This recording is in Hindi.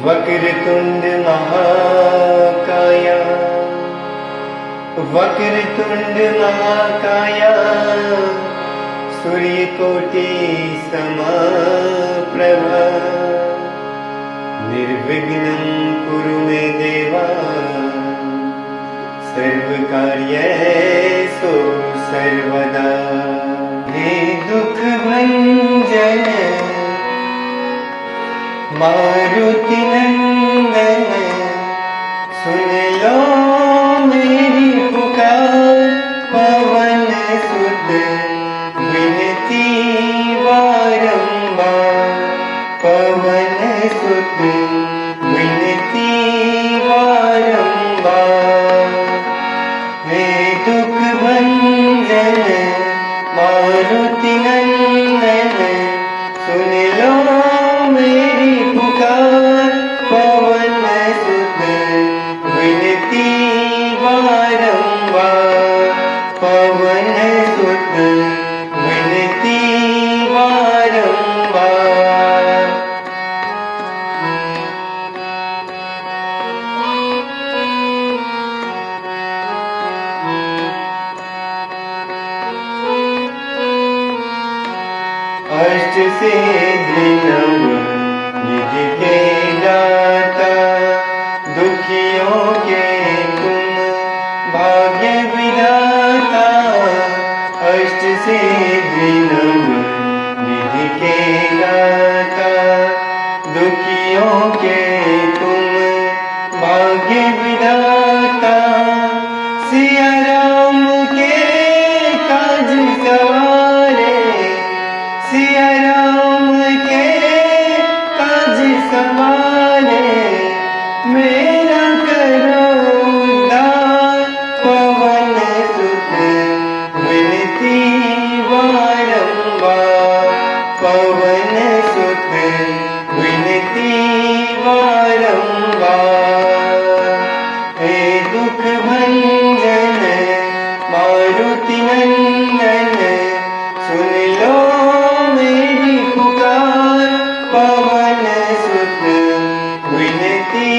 वक्रतुंड महाकाया, वक्रतुंड महाकाया, सूर्यकोटि समप्रभा, निर्विघ्नं कुरु मे देवा, सर्वकार्येषु सर्वदा। हे दुख भंजन मारुति नंदन, सुन लो मेरी पुकार, पवन सुत विनती बारंबार, पवन सुत विनती बारंबार। हे दुख भंजन मारुति नंदन, सुन लो मेरी पुकार, पवन सुत विनती बारंबार, पवन सुत विनती बारंबार। अष्ट सिद्धि नव निधि के दाता, दुखियों के तुम भाग्य विधाता। अष्ट सिद्धि नव निधि के दाता, दुखियों के तुम भाग्य विधाता। सिया राम के काज सवारे, सिया राम के काज संभाले, मेरा करो उद्धार, पवन सुत विनती बारंबार, पवन सुत विनती बारंबार। हे दुख भंजन मारुति नंदन, सुन लो मेरी पुकार, पवन सुत विनती